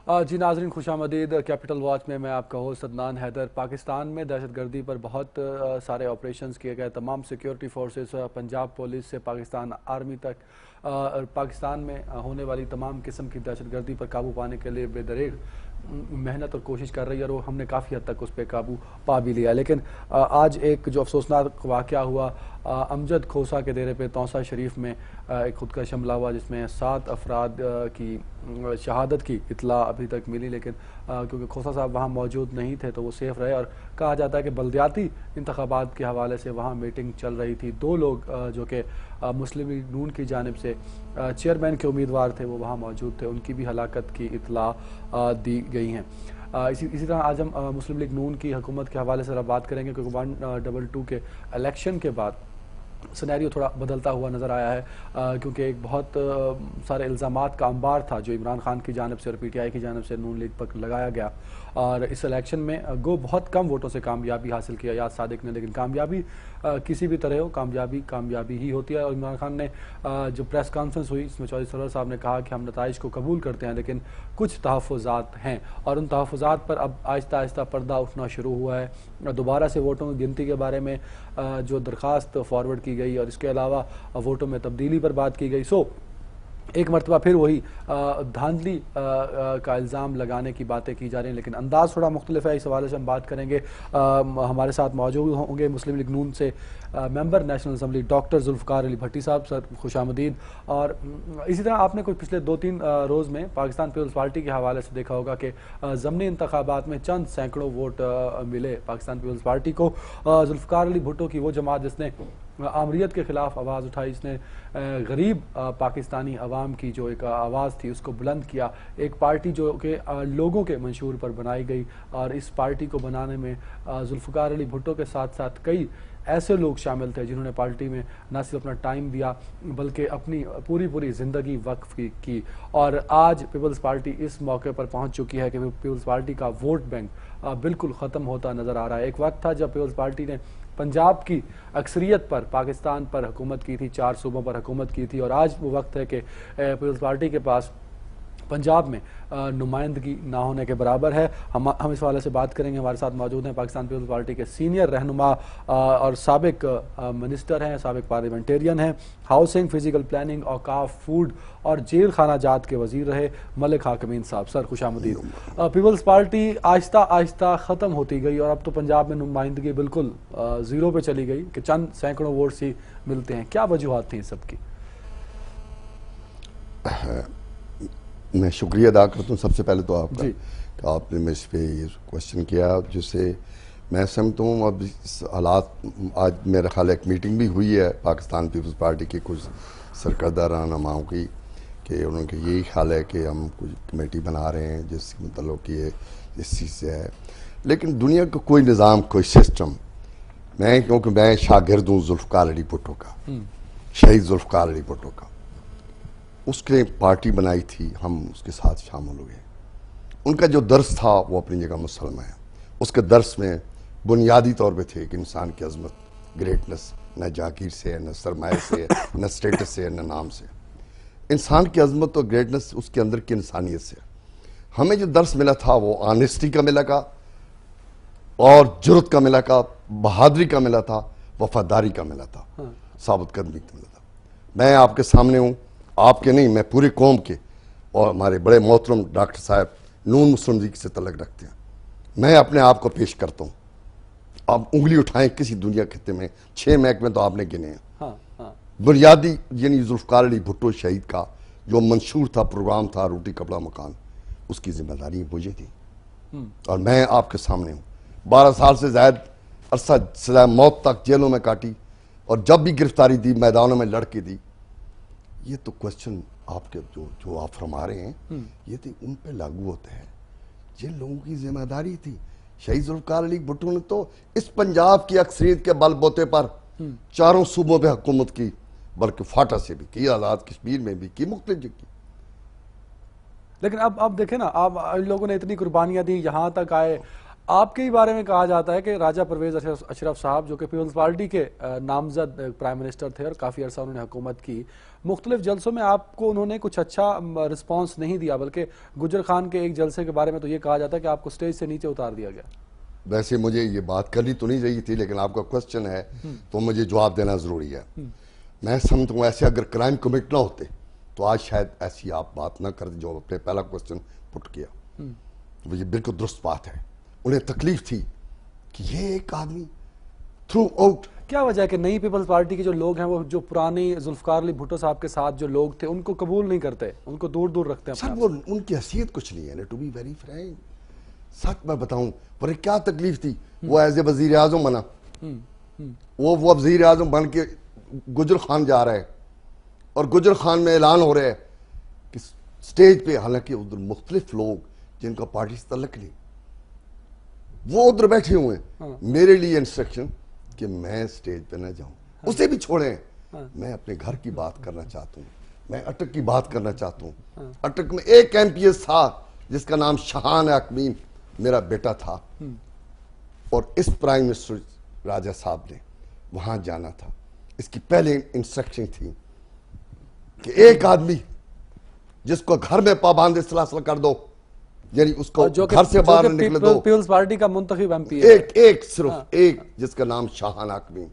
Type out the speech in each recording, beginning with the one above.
جی ناظرین، خوش آمدید کیپٹل واچ میں آپ کا ہوسٹ عدنان حیدر۔ پاکستان میں دہشت گردی پر بہت سارے آپریشنز کیے گئے۔ تمام سیکیورٹی فورسز، پنجاب پولیس سے پاکستان آرمی تک، پاکستان میں ہونے والی تمام قسم کی دہشت گردی پر قابو پانے کے لیے بے دریغ محنت اور کوشش کر رہی ہے، اور ہم نے کافی حد تک اس پہ قابو پا بھی لیا۔ لیکن آج ایک جو افسوسناک واقعہ ہوا امجد کھوسہ کے ڈیرے پہ توسہ شریف میں، ایک خودکش حملہ ہوا جس میں 7 افراد کی شہادت کی اطلاع ابھی تک ملی، لیکن کیونکہ کھوسہ صاحب وہاں موجود نہیں تھے تو وہ سیف رہے، اور کہا جاتا ہے کہ بلدیاتی انتخابات کے حوالے سے وہاں میٹنگ چل رہی تھی۔ 2 لوگ جو کہ مسلم لیگ نون کی جانب سے چیئرمین کے امیدوار تھے وہ وہاں موجود تھے، ان کی بھی ہلاکت کی اطلاع دی گئی ہیں۔ اسی طرح آج ہم مسلم لیگ نون کی حکومت کے حوالے سے بات کریں گے، کیونکہ 122 کے الیکشن کے بعد سینیریو تھوڑا بدلتا ہوا نظر آیا ہے، کیونکہ ایک بہت سارے الزامات کا انبار تھا جو عمران خان کی جانب سے اور پی ٹی آئی کی جانب سے نون لیگ پر لگایا گیا، اور اس الیکشن میں بہت کم ووٹوں سے کامیابی حاصل کیا یاد صادق نے، لیکن کامیابی کسی بھی طرح ہو، کامیابی ہی ہوتی ہے۔ اور عمران خان نے جو پریس کانفرنس ہوئی اس میں چودھری سرور صاحب نے کہا کہ ہم نتائج کو قبول کرتے ہیں، لیکن کچھ تحفظات ہیں، اور ان تحفظات پر اب آہستہ آہستہ پردہ اٹھنا شروع ہوا ہے۔ دوبارہ سے ووٹوں کی گنتی کے بارے میں جو درخواست فارورڈ کی گئی، اور اس کے علاوہ ووٹوں میں تبدیلی پر بات کی گئی، ایک مرتبہ پھر وہی دھاندلی کا الزام لگانے کی باتیں کی جا رہی ہیں، لیکن انداز تھوڑا مختلف ہے۔ اس حوالے سے ہم بات کریں گے، ہمارے ساتھ موجود ہوں گے مسلم لیگ نون سے ممبر نیشنل اسمبلی ڈاکٹر ذوالفقار علی بھٹی صاحب۔ سر خوش آمدید۔ اور اسی طرح آپ نے کوئی پچھلے 2-3 روز میں پاکستان پیپلز پارٹی کے حوالے سے دیکھا ہوگا کہ ضمنی انتخابات میں چند سینکڑوں ووٹ ملے پاکستان پیپلز پارٹی کو۔ ذوالفقار علی بھٹو کی وہ جماعت جس نے آمریت کے خلاف آواز اٹھائی، جس نے غریب پاکستانی عوام کی جو ایک آواز تھی اس کو بلند کیا، ایک پارٹی جو کہ لوگوں کے منشور پر بنائی گئی، اور اس پارٹی کو بنانے میں ذوالفقار علی بھٹو کے ساتھ ساتھ کئی ایسے لوگ شامل تھے جنہوں نے پارٹی میں نہ صرف اپنا ٹائم دیا بلکہ اپنی پوری زندگی وقف کی، اور آج پیپلز پارٹی اس موقع پر پہنچ چکی ہے کہ پیپلز پارٹی کا ووٹ بینک بالکل ختم ہوتا نظر آ رہا ہے۔ ایک وقت تھا جب پیپلز پارٹی نے پنجاب کی اکثریت پر پاکستان پر حکومت کی تھی، 4 صوبوں پر حکومت کی تھی، اور آج وہ وقت ہے کہ پیپلز پارٹی کے پاس پنجاب میں نمائندگی نہ ہونے کے برابر ہے۔ ہم اس حوالے سے بات کریں گے۔ ہمارے ساتھ موجود ہیں پاکستان پیپلز پارٹی کے سینئر رہنما اور سابق منسٹر ہیں، سابق پارلیمنٹیرین ہیں، ہاؤسنگ، فزیکل پلاننگ، اوقاف، فوڈ اور جیل خانہ جات کے وزیر رہے ملک حاکم صاحب۔ سر خوش آمدید۔ پیپلز پارٹی آہستہ آہستہ ختم ہوتی گئی، اور اب تو پنجاب میں نمائندگی بالکل زیرو پہ چلی گئی کہ چند سینکڑوں ووٹس ہی ملتے ہیں۔ کیا وجوہات تھیں سب کی؟ میں شکریہ ادا کرتا ہوں سب سے پہلے تو آپ کا کہ آپ نے مجھ پہ یہ کوشچن کیا، جس سے میں سمجھتا ہوں اب حالات، آج میرا خیال ایک میٹنگ بھی ہوئی ہے پاکستان پیپلز پارٹی کے کچھ سرکردہ رہنماؤں کی، کہ انہوں کا یہی خیال ہے کہ ہم کچھ کمیٹی بنا رہے ہیں جس کے متعلق یہ اس چیز سے ہے، لیکن دنیا کا کوئی نظام، کوئی سسٹم، کیونکہ میں شاگرد ہوں ذوالفقار علی بھٹو کا، شہید ذوالفقار علی بھٹو کا، اس نے پارٹی بنائی تھی، ہم اس کے ساتھ شامل ہوئے۔ ان کا جو درس تھا وہ اپنی جگہ مسلم ہے، اس کے درس میں بنیادی طور پہ تھے کہ انسان کی عظمت، گریٹنس نہ جاگیر سے ہے، نہ سرمایہ سے ہے، نہ سٹیٹس سے ہے، نہ نام سے۔ انسان کی عظمت اور گریٹنس اس کے اندر کی انسانیت سے۔ ہمیں جو درس ملا تھا وہ آنیسٹی کا ملا تھا، اور جرت کا ملا تھا، بہادری کا ملا تھا، وفاداری کا ملا تھا، ثابت قدمی کا ملا تھا۔ میں آپ کے سامنے ہوں، آپ کے نہیں، میں پوری قوم کے، اور ہمارے بڑے محترم ڈاکٹر صاحب نون مسلم لیگ سے تعلق رکھتے ہیں، میں اپنے آپ کو پیش کرتا ہوں۔ آپ انگلی اٹھائیں کسی دنیا خطے میں 6 محکمے تو آپ نے گنے ہیں، بنیادی یعنی ذوالفقار علی بھٹو شہید کا جو منشور تھا، پروگرام تھا، روٹی کپڑا مکان، اس کی ذمہ داری مجھے تھی، اور میں آپ کے سامنے ہوں۔ 12 سال سے زائد عرصہ سزائے موت تک جیلوں میں کاٹی، اور جب بھی گرفتاری دی میدانوں میں لڑ کے دی۔ یہ تو کوشچن آپ کے جو آپ فرما رہے ہیں یہ تو ان پہ لاگو ہوتا ہے جن لوگوں کی ذمہ داری تھی۔ شہید ذوالفقار علی بھٹو نے تو اس پنجاب کی اکثریت کے بل بوتے پر 4 صوبوں پہ حکومت کی، بلکہ فاٹا سے بھی کی، آزاد کشمیر میں بھی کی، مختلف جگہ کی۔ لیکن اب دیکھیں نا، اب ان لوگوں نے اتنی قربانیاں دی، یہاں تک آئے، آپ کے ہی بارے میں کہا جاتا ہے کہ راجہ پرویز اشرف صاحب جو کہ پیپلز پارٹی کے نامزد پرائم منسٹر تھے اور کافی عرصہ انہوں نے حکومت کی، مختلف جلسوں میں آپ کو انہوں نے کچھ اچھا رسپانس نہیں دیا، بلکہ گجر خان کے ایک جلسے کے بارے میں تو یہ کہا جاتا ہے کہ آپ کو سٹیج سے نیچے اتار دیا گیا۔ ویسے مجھے یہ بات کرنی تو نہیں رہی تھی، لیکن آپ کا کوسچن ہے تو مجھے جواب دینا ضروری ہے۔ میں سمجھتا ہوں ایسے اگر کرائم کمٹ نہ ہوتے تو آج شاید ایسی آپ بات نہ کرتے جو اپنے پہلا کوسچن پٹ کیا۔ وہ یہ بالکل درست بات ہے، انہیں تکلیف تھی کہ یہ ایک آدمی تھرو آؤٹ۔ کیا وجہ ہے کہ نئی پیپلز پارٹی کے جو لوگ ہیں وہ جو پرانی ذوالفقار علی بھٹو صاحب کے ساتھ جو لوگ تھے ان کو قبول نہیں کرتے، ان کو دور دور رکھتے ہیں؟ سر وہ ان کی حیثیت کچھ نہیں ہے، ٹو بی ویری فرینک، سچ میں بتاؤں پر کیا تکلیف تھی۔ وہ ایز اے وزیر اعظم بنا، وہ وزیر اعظم بن کے گجر خان جا رہا ہے اور گجر خان میں اعلان ہو رہا ہے کہ سٹیج پہ، حالانکہ ادھر مختلف لوگ جن کا پارٹی سے تعلق نہیں وہ ادھر بیٹھے ہوئے ہیں، میرے لیے انسٹرکشن کہ میں سٹیج پہ نہ جاؤں، اسے بھی چھوڑیں، میں اپنے گھر کی بات کرنا چاہتا ہوں، میں اٹک کی بات کرنا چاہتا ہوں۔ اٹک میں ایک ایم پی ایس تھا جس کا نام شاہان حکیم میرا بیٹا تھا، اور اس پرائم منسٹر راجہ صاحب نے وہاں جانا تھا۔ اس کی پہلے انسٹرکشن تھی کہ ایک آدمی جس کو گھر میں پابند سلاسل کر دو، یعنی اس کو گھر سے باہر نکل دو، پیپلز پارٹی کا منتخب ایم پی ہے، ایک صرف ایک جس کا نام شاہان حکیم،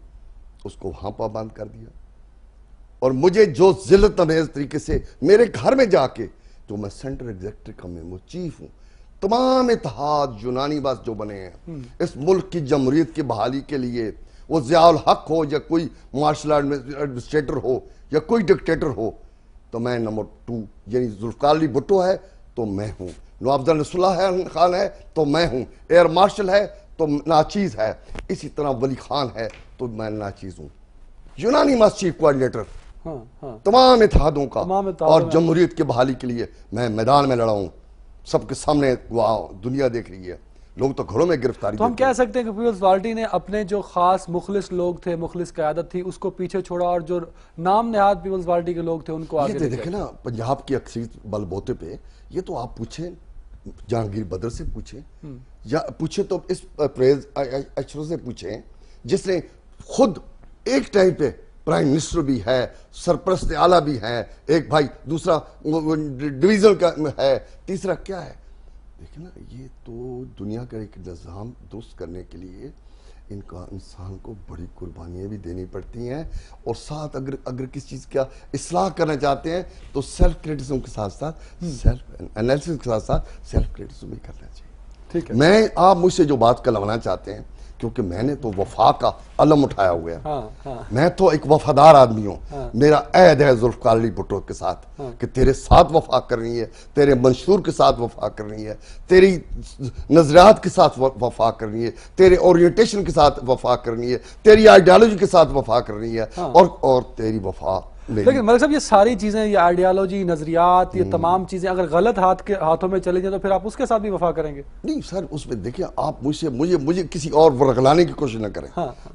اس کو وہاں پابند کر دیا۔ اور مجھے جو ذلت امیز طریقے سے میرے گھر میں جا کے، جو میں سینٹر ایگزیکٹو کا میں چیف ہوں، تمام اتحاد یونانی بس جو بنے ہیں اس ملک کی جمہوریت کی بحالی کے لیے، وہ ضیاء الحق ہو یا کوئی مارشل ایڈمنسٹریٹر ہو یا کوئی ڈکٹیٹر ہو، تو میں نمبر 2، یعنی ذوالفقار علی بھٹو ہے تو میں ہوں، نواب نصر اللہ خان ہے تو میں ہوں، ایئر مارشل ہے تو ناچیز ہے، اسی طرح ولی خان ہے تو میں ناچیز ہوں، یونانی مس چیف کوآرڈینیٹر تمام اتحادوں کا اور جمہوریت کی بحالی کے لیے میں میدان میں لڑا ہوں۔ سب کے سامنے دنیا دیکھ رہی ہے، لوگ تو گھروں میں گرفتاری۔ تو ہم کہہ سکتے ہیں کہ پیپلز پارٹی نے اپنے جو خاص مخلص لوگ تھے، مخلص قیادت تھی، اس کو پیچھے چھوڑا، اور جو نام نہاد پیپلز پارٹی کے لوگ تھے ان کو آگے لے گئے۔ دیکھیں نا پنجاب کی اکثریت بل بوتے پہ، یہ تو آپ پوچھیں جہانگیر بدر سے پوچھیں یا پوچھیں تو اس پرویز اشرف سے پوچھیں، جس نے خود ایک ٹائم پہ پرائم منسٹر بھی ہے، سرپرست اعلیٰ بھی ہے، ایک بھائی، دوسرا ڈویژن کا ہے، تیسرا کیا ہے۔ دیکھیں نا یہ تو دنیا کا ایک نظام درست کرنے کے لیے انسان کو بڑی قربانیاں بھی دینی پڑتی ہیں، اور ساتھ اگر کسی چیز کا اصلاح کرنا چاہتے ہیں تو سیلف کریٹیسم کے ساتھ ساتھ سیلف انالیسس کے ساتھ ساتھ سیلف کریٹیسم بھی کرنا چاہیے۔ ٹھیک ہے، میں آپ مجھ سے جو بات کلوانا چاہتے ہیں، کیونکہ میں نے تو وفا کا علم اٹھایا ہوا ہے، میں تو ایک وفادار آدمی ہوں، میرا عہد ہے ذوالفقار علی بھٹو کے ساتھ کہ تیرے ساتھ وفا کرنی ہے، تیرے منشور کے ساتھ وفا کرنی ہے، تیری نظریات کے ساتھ وفا کرنی ہے، تیرے اورینٹیشن کے ساتھ وفا کرنی ہے، تیری آئیڈیالوجی کے ساتھ وفا کرنی ہے، اور تیری وفا۔ لیکن ملک صاحب یہ ساری چیزیں، یہ آئیڈیالوجی، نظریات، یہ تمام چیزیں اگر غلط ہاتھوں میں چلی جائیں تو پھر آپ اس کے ساتھ بھی وفا کریں گے؟ نہیں سر، اس میں دیکھیں آپ مجھے کسی اور ورغلانے کی کوشش نہ کریں۔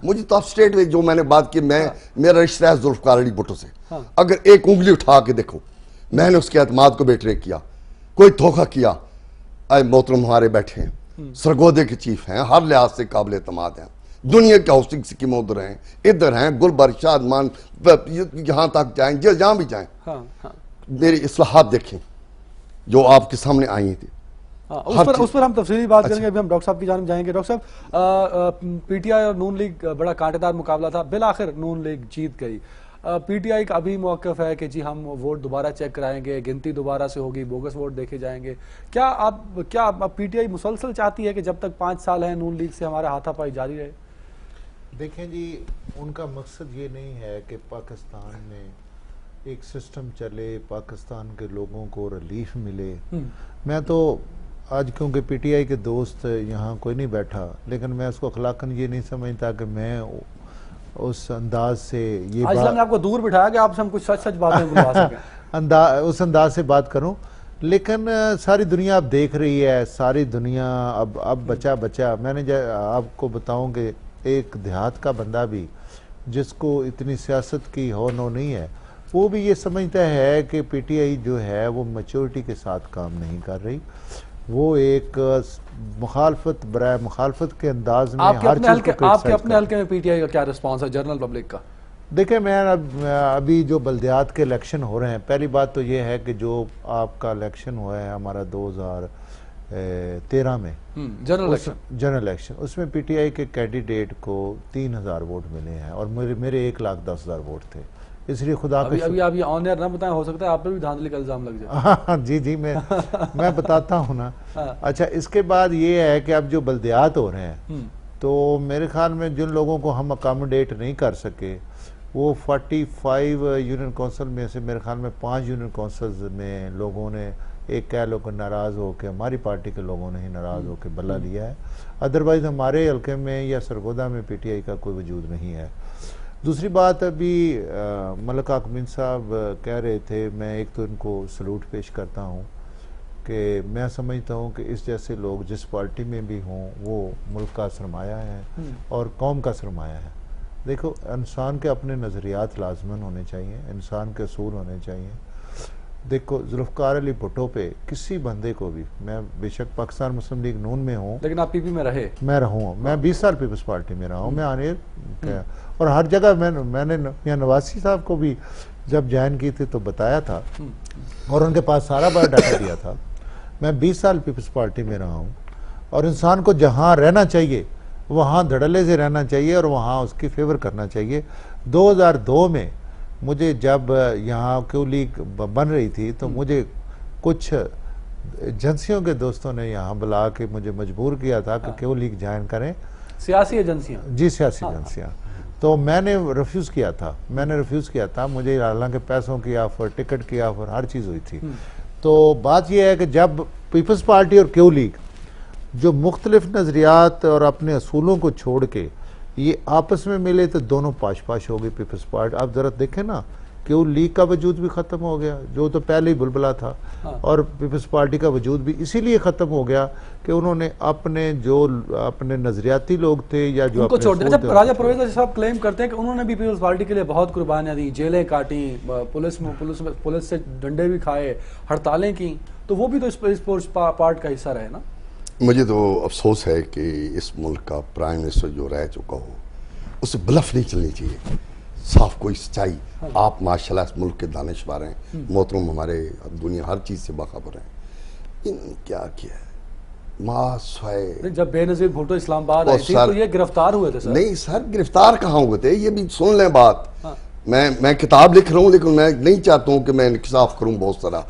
مجھے تو آپ سٹیٹ میں جو میں نے بات کی، میرا رشتہ ہے ذوالفقار علی بھٹو سے، اگر ایک انگلی اٹھا کے دیکھو میں نے اس کے اعتماد کو بیٹھے کیا، کوئی دھوکہ کیا، اے محترم ہمارے بیٹھے ہیں، سرگودے کے چیف ہیں، ہر لحاظ سے قابل اعتماد ہیں، دنیا کی ہاؤسنگ اسکیموں ادھر ہیں، گلبر شادمان، یہاں تک جائیں، جہاں بھی جائیں، میری اصلاحات دیکھیں جو آپ کے سامنے آئی تھی۔ اس پر ہم تفصیلی بات کریں گے، ابھی ہم ڈاکٹر صاحب کی جانب جائیں گے۔ ڈاکٹر صاحب، پی ٹی آئی اور نون لیگ بڑا کانٹے دار مقابلہ تھا، بالآخر نون لیگ جیت گئی۔ پی ٹی آئی کا ابھی موقف ہے کہ جی ہم ووٹ دوبارہ چیک کرائیں گے، گنتی دوبارہ سے ہوگی، بوگس ووٹ دیکھے جائیں گے۔ کیا پی ٹی آئی مسلسل چاہتی ہے کہ جب تک 5 سال ہیں نون لیگ سے ہمارا ہاتھا پائی جاری رہے؟ دیکھیں جی، ان کا مقصد یہ نہیں ہے کہ پاکستان میں ایک سسٹم چلے، پاکستان کے لوگوں کو ریلیف ملے۔ میں تو آج کیونکہ پی ٹی آئی کے دوست یہاں کوئی نہیں بیٹھا، لیکن میں اس کو اخلاقاً یہ نہیں سمجھتا کہ میں اس انداز سے یہ آج ہم نے آپ کو دور بٹھایا کہ آپ سے ہم کچھ سچ باتیں بلوا سکیں، اس انداز سے بات کروں۔ لیکن ساری دنیا اب دیکھ رہی ہے، ساری دنیا اب بچہ میں نے آپ کو بتاؤں کہ ایک دیہات کا بندہ بھی جس کو اتنی سیاست کی ہو نو نہیں ہے، وہ بھی یہ سمجھتا ہے کہ پی ٹی آئی جو ہے وہ میچورٹی کے ساتھ کام نہیں کر رہی۔ وہ ایک مخالفت برائے مخالفت کے انداز میں آپ کے ہر اپنے چیز کو حلقے آپ کے criticize اپنے حلقے میں پی ٹی آئی کا کیا رسپانس ہے جنرل پبلک کا؟ دیکھیں میں ابھی جو بلدیات کے الیکشن ہو رہے ہیں، پہلی بات تو یہ ہے کہ جو آپ کا الیکشن ہوا ہے ہمارا 2013 میں جنرل الیکشن، اس میں پی ٹی آئی کے کینڈیڈیٹ کو 3000 ووٹ ملے ہیں اور میرے 1,10,000 ووٹ تھے، اس لیے خدا کا ابھی آپ یہ آن ایئر نہ بتائیں، ہو سکتا ہے آپ پر بھی دھاندلی کا الزام لگ جائے۔ جی میں بتاتا ہوں نا۔ اچھا، اس کے بعد یہ ہے کہ اب جو بلدیات ہو رہے ہیں تو میرے خیال میں جن لوگوں کو ہم اکاموڈیٹ نہیں کر سکے، وہ 45 یونین کونسل میں سے میرے خیال میں 5 یونین کونسلز میں لوگوں نے ایک کہہ لو کہ ناراض ہو کے، ہماری پارٹی کے لوگوں نے ہی ناراض ہو کے بلا لیا ہے، ادروائز ہمارے حلقے میں یا سرگودا میں پی ٹی آئی کا کوئی وجود نہیں ہے۔ دوسری بات، ابھی ملک حق امین صاحب کہہ رہے تھے، میں ایک تو ان کو سلوٹ پیش کرتا ہوں کہ میں سمجھتا ہوں کہ اس جیسے لوگ جس پارٹی میں بھی ہوں وہ ملک کا سرمایہ ہے اور قوم کا سرمایہ ہے۔ دیکھو، انسان کے اپنے نظریات لازماً ہونے چاہیے، انسان کے اصول ہونے چاہیے۔ دیکھو، ذوالفقار علی بھٹو پہ کسی بندے کو بھی، میں بے شک پاکستان مسلم لیگ نون میں ہوں، لیکن آپ پی پی میں رہے۔ میں رہوں، میں 20 سال پیپلز پارٹی میں رہا ہوں، میں آنے اور ہر جگہ میں نے میاں نواسی صاحب کو بھی جب جوائن کی تھی تو بتایا تھا اور ان کے پاس سارا بار ڈاٹا دیا تھا۔ میں 20 سال پیپلز پارٹی میں رہا ہوں اور انسان کو جہاں رہنا چاہیے وہاں دھڑلے سے رہنا چاہیے اور وہاں اس کی فیور کرنا چاہیے۔ 2002 میں مجھے جب یہاں کیو لیگ بن رہی تھی تو مجھے کچھ ایجنسیوں کے دوستوں نے یہاں بلا کے مجھے مجبور کیا تھا کہ کیو لیگ جوائن کریں۔ سیاسی ایجنسیاں؟ جی، سیاسی ایجنسیاں۔ تو میں نے ریفیوز کیا تھا، مجھے حالانکہ پیسوں کی آفر، ٹکٹ کی آفر، ہر چیز ہوئی تھی۔ تو بات یہ ہے کہ جب پیپلز پارٹی اور کیو لیگ جو مختلف نظریات اور اپنے اصولوں کو چھوڑ کے یہ آپس میں ملے تو دونوں پاش ہو گئی پیپلز پارٹی۔ آپ ذرا دیکھیں نا، کیو لیگ کا وجود بھی ختم ہو گیا جو تو پہلے ہی بلبلا تھا، اور پیپلز پارٹی کا وجود بھی اسی لیے ختم ہو گیا کہ انہوں نے اپنے نظریاتی لوگ تھے یا جو ان کو چھوڑ دیا۔ راجہ پرویز صاحب کلیم کرتے ہیں کہ انہوں نے بھی پیپلز پارٹی کے لیے بہت قربانیاں دی، جیلیں کاٹیں، پولیس سے ڈنڈے بھی کھائے، ہڑتالیں کی، تو وہ بھی تو اس پارٹ کا حصہ رہے نا۔ مجھے تو افسوس ہے کہ اس ملک کا پرائم منسٹر جو رہ چکا ہو اسے بلف نہیں چلنی چاہیے، صاف کوئی سچائی۔ آپ ماشاءاللہ اس ملک کے دانشور ہیں، محترم، ہمارے دنیا ہر چیز سے باخبر ہیں۔ ان کیا کیا ہے؟ جب بے نظیر بھٹو اسلام آباد آئی تھی تو یہ گرفتار ہوئے تھے سر؟ نہیں سر، گرفتار کہاں ہوئے تھے؟ یہ بھی سن لیں بات۔ میں کتاب لکھ رہا ہوں لیکن میں نہیں چاہتا ہوں کہ میں انکشاف کروں بہت سارا،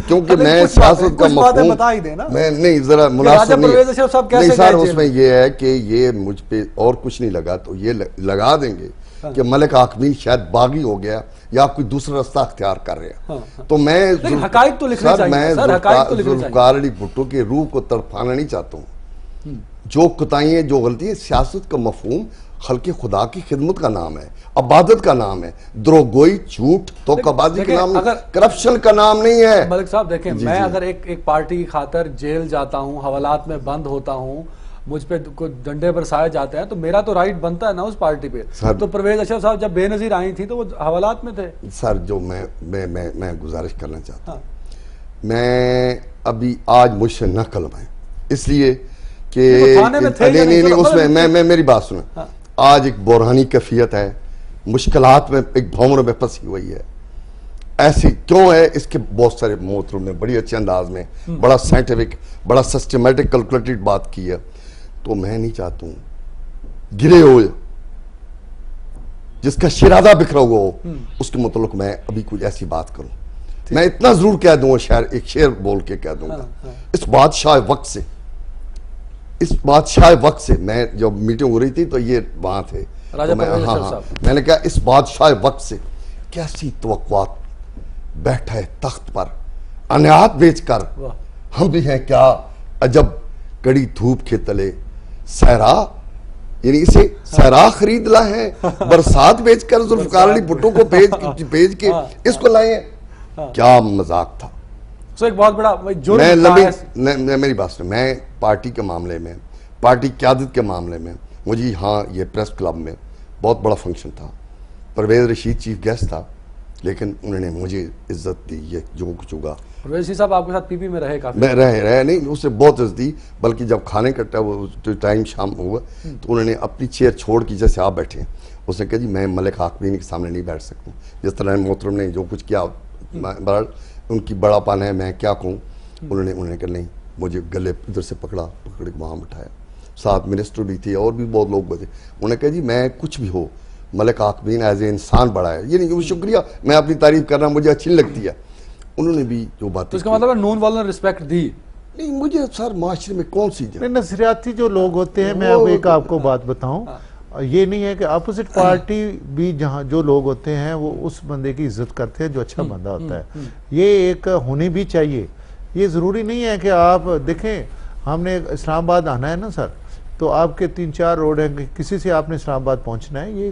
کیونکہ میں سیاست کا مفہوم میں نہیں، ذرا مناسب نہیں سر۔ اس میں یہ ہے کہ یہ مجھ پہ اور کچھ نہیں لگا تو یہ لگا دیں گے کہ ملک حق امین شاید باغی ہو گیا یا کوئی دوسرا رستہ اختیار کر رہا۔ تو میں ذوالفقار علی بھٹو کے روح کو تڑپانا نہیں چاہتا ہوں۔ جو کوتاہیاں، جو غلطی ہے، سیاست کا مفہوم خلق خدا کی خدمت کا نام ہے، عبادت کا نام ہے، دروگوئی، جھوٹ، دھوکہ بازی کا نام نہیں، کرپشن کا نام نہیں ہے۔ ملک صاحب دیکھیں، میں اگر ایک پارٹی کی خاطر جیل جاتا ہوں، حوالات میں بند ہوتا ہوں، مجھ پہ ڈنڈے برسائے جاتے ہیں، تو میرا تو رائٹ بنتا ہے نا اس پارٹی پہ۔ تو پرویز اشرف صاحب جب بے نظیر آئی تھی تو وہ حوالات میں تھے۔ سر، جو میں گزارش کرنا چاہتا ہوں، میں ابھی آج مجھ سے نہ کلمائیں، اس لیے کہ نہیں اس میں میری بات سنیں۔ آج ایک بحرانی کیفیت ہے، مشکلات میں ایک بھونر میں پھنسی ہوئی ہے۔ ایسی کیوں ہے؟ اس کے بہت سارے محترم نے بڑی اچھے انداز میں بڑا سائنٹیفک، بڑا سسٹمیٹک، کیلکولیٹڈ بات کی ہے۔ تو میں نہیں چاہتا ہوں گرے ہوئے جس کا شرادہ بکھرا ہوا ہو اس کے متعلق میں ابھی کچھ ایسی بات کروں۔ میں اتنا ضرور کہہ دوں، ایک شعر بول کے کہہ دوں گا۔ اس بادشاہ وقت سے میں جب میٹنگ ہو رہی تھی تو یہ وہاں تھے، میں نے کہا اس بادشاہ وقت سے کیسی توقعات، بیٹھا ہے تخت پر انیات بیچ کر، ہم بھی ہیں کیا عجب کڑی دھوپ کے تلے صحرا، یعنی اسے صحرا خرید لائے ہیں، برسات بیچ کر ذوالفقار علی بھٹو کو بھیج کے اس کو لائے ہیں۔ کیا مذاق تھا۔ ایک بہت بڑا میری بات سنیں، میں پارٹی کے معاملے میں، پارٹی قیادت کے معاملے میں، مجھے ہاں یہ پریس کلب میں بہت بڑا فنکشن تھا، پرویز رشید چیف گیسٹ تھا، لیکن انہوں نے مجھے عزت دی، یہ جو کچھ ہوگا. ویسی صاحب آپ کے ساتھ پی پی میں رہے کافی؟ میں رہے نہیں، اس سے بہت عزت دی. بلکہ جب کھانے کا وہ ٹائم شام ہوا تو انہوں نے اپنی چیئر چھوڑ کی جیسے آپ بیٹھے ہیں. اس نے کہا جی میں ملک حاکمین کے سامنے نہیں بیٹھ سکتا. جس طرح محترم نے جو کچھ کیا ان کی بڑا پن ہے، میں کیا کہوں. انہوں نے کہا نہیں، مجھے گلے ادھر سے پکڑ کے وہاں بٹھایا. ساتھ منسٹر بھی تھے اور بھی بہت لوگ تھے. انہوں نے کہا جی میں کچھ بھی ہو ملک حاکمین ایز اے انسان بڑا ہے. یہ نہیں شکریہ، میں اپنی تعریف کر رہا ہوں، مجھے اچھی نہیں لگتی ہے. انہوں نے بھی جو بات، اس کا مطلب نون والوں نے رسپیکٹ دی. نہیں مجھے سر معاشرے میں کون سی جگہ نظریاتی جو لوگ ہوتے ہیں، میں ایک آپ کو بات بتاؤں، یہ نہیں ہے کہ اپوزٹ پارٹی بھی جہاں جو لوگ ہوتے ہیں وہ اس بندے کی عزت کرتے ہیں جو اچھا بندہ ہوتا ہے. یہ ایک ہونی بھی چاہیے. یہ ضروری نہیں ہے کہ آپ دیکھیں ہم نے اسلام آباد آنا ہے نا سر، تو آپ کے 3-4 روڈ ہیں، کسی سے آپ نے اسلام آباد پہنچنا ہے. یہ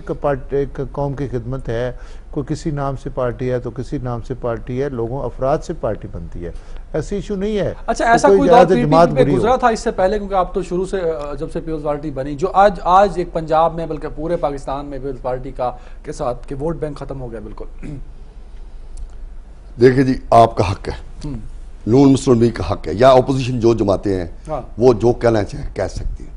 ایک قوم کی خدمت ہے. کوئی کسی نام سے پارٹی ہے تو کسی نام سے پارٹی ہے، لوگوں افراد سے پارٹی بنتی ہے. ایسی ایشو نہیں ہے. اچھا ایسا کوئی دور پی پی پہ گزرا تھا اس سے پہلے، کیونکہ آپ تو شروع سے جب سے پیپلز پارٹی بنی، جو آج ایک پنجاب میں بلکہ پورے پاکستان میں پیپلز پارٹی کے ساتھ کہ ووٹ بینک ختم ہو گیا بالکل؟ دیکھیں جی آپ کا حق ہے، نون مسلم لیگ کا حق ہے، یا اپوزیشن جو جماعتیں ہیں وہ جو کہنا چاہیں کہہ سکتی ہیں.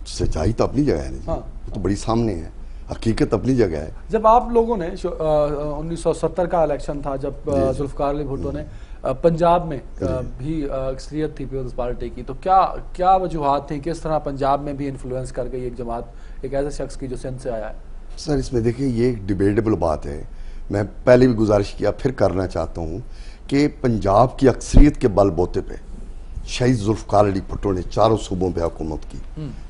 سچائی تو اپنی جگہ ہے نا، وہ تو بڑی سامنے ہے، حقیقت اپنی جگہ ہے. جب آپ لوگوں نے 1970 کا الیکشن تھا جب ذوالفقار علی بھٹو نے پنجاب میں بھی اکثریت تھی پیپلز پارٹی کی، تو کیا وجوہات تھیں، کس طرح پنجاب میں بھی انفلوئنس کر گئی ایک جماعت ایک ایسے شخص کی جو سندھ سے آیا ہے؟ سر اس میں دیکھیں یہ ایک ڈیبیٹیبل بات ہے. میں پہلے بھی گزارش کیا پھر کرنا چاہتا ہوں کہ پنجاب کی اکثریت کے بل بوتے پہ شہید ذوالفقار علی بھٹو نے 4 صوبوں پہ حکومت کی،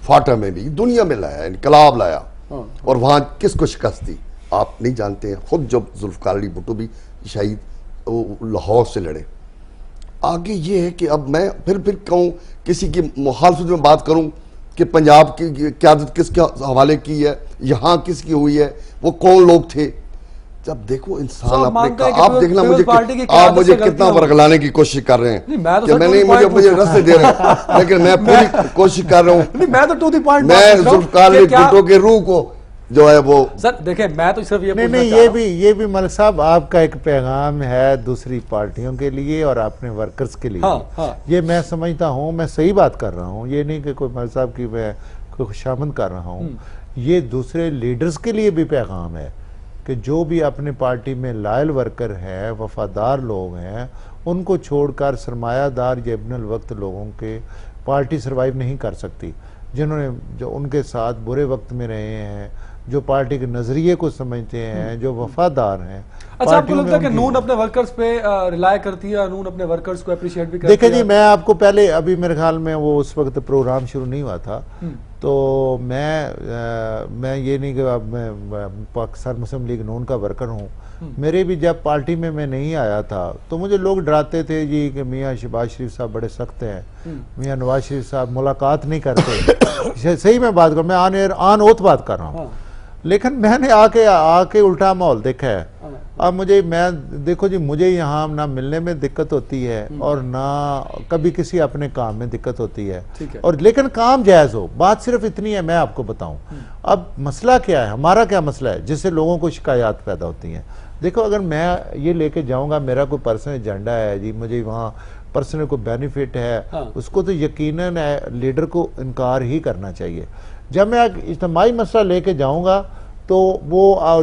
فاٹا میں بھی، دنیا میں لایا، انقلاب لایا. اور وہاں کس کو شکست دی آپ نہیں جانتے ہیں. خود جب ذوالفقار علی بھٹو بھی شہید لاہور سے لڑے. آگے یہ ہے کہ اب میں پھر کہوں کسی کی مخالفت میں بات کروں کہ پنجاب کی قیادت کس کے حوالے کی ہے، یہاں کس کی ہوئی ہے، وہ کون لوگ تھے. جب دیکھو انسان اپنے آپ دیکھنا آپ مجھے کتنا ورگلانے کی کوشش کر رہے ہیں کہ میں نہیں مجھے رستے دے رہے ہیں، لیکن میں پوری کوشش کر رہا ہوں. میں ذوالفقار علی بھٹو کے روح کو جو ہے وہ سر دیکھیں، میں تو صرف یہ بھی ملک صاحب آپ کا ایک پیغام ہے دوسری پارٹیوں کے لیے اور اپنے ورکرز کے لیے. یہ میں سمجھتا ہوں میں صحیح بات کر رہا ہوں. یہ نہیں کہ کوئی ملک صاحب کی میں کوئی خوشامد کر رہا ہوں. یہ دوسرے لیڈرز کے لیے بھی پیغام ہے کہ جو بھی اپنے پارٹی میں لائل ورکر ہیں، وفادار لوگ ہیں، ان کو چھوڑ کر سرمایہ دار یا ابن الوقت لوگوں کے پارٹی سروائیو نہیں کر سکتی. جنہوں نے جو ان کے ساتھ برے وقت میں رہے ہیں، جو پارٹی کے نظریے کو سمجھتے ہیں، جو وفادار ہیں. اچھا آپ کو لگتا ہے کہ نون اپنے ورکرز پہ ریلائے کرتی ہے، نون اپنے ورکرز کو اپریشیٹ بھی کرتی ہے؟ دیکھیں جی میں آپ کو پہلے ابھی میرے خیال میں وہ اس وقت پروگرام شروع نہیں ہوا تھا، تو میں یہ نہیں کہ اب میں پاکستان مسلم لیگ نون کا ورکر ہوں. میرے بھی جب پارٹی میں نہیں آیا تھا تو مجھے لوگ ڈراتے تھے جی کہ میاں شہباز شریف صاحب بڑے سخت ہیں، میاں نواز شریف صاحب ملاقات نہیں کرتے. صحیح میں بات کروں، میں آن اوتھ بات کر رہا ہوں. لیکن میں نے آ کے الٹا ماحول دیکھا ہے. اب دیکھو جی مجھے یہاں نہ ملنے میں دقت ہوتی ہے اور نہ کبھی کسی اپنے کام میں دقت ہوتی ہے، اور لیکن کام جائز ہو. بات صرف اتنی ہے، میں آپ کو بتاؤں اب مسئلہ کیا ہے، ہمارا کیا مسئلہ ہے جس سے لوگوں کو شکایات پیدا ہوتی ہیں. دیکھو اگر میں یہ لے کے جاؤں گا میرا کوئی پرسنل ایجنڈا ہے جی، مجھے وہاں پرسنل کوئی بینیفٹ ہے، اس کو تو یقیناً لیڈر کو انکار ہی کرنا چاہیے. جب میں اجتماعی مسئلہ لے کے جاؤں گا تو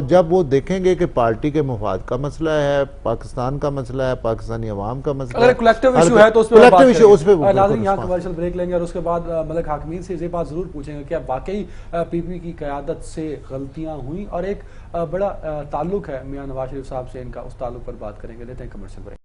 جب وہ دیکھیں گے کہ پارٹی کے مفاد کا مسئلہ ہے، پاکستان کا مسئلہ ہے، پاکستانی عوام کا مسئلہ ہے، اگر کلیکٹیو ایشو ہے تو اس پہ بات کریں گے. ناظرین یہاں کمرشل بریک لیں گے اور اس کے بعد ملک حاکمین سے یہ بات ضرور پوچھیں گے کہ واقعی پی پی کی قیادت سے غلطیاں ہوئیں اور ایک بڑا تعلق ہے میاں نواز شریف صاحب سے ان کا، اس تعلق پر بات کریں گے. لیتے ہیں کمرشل بریک.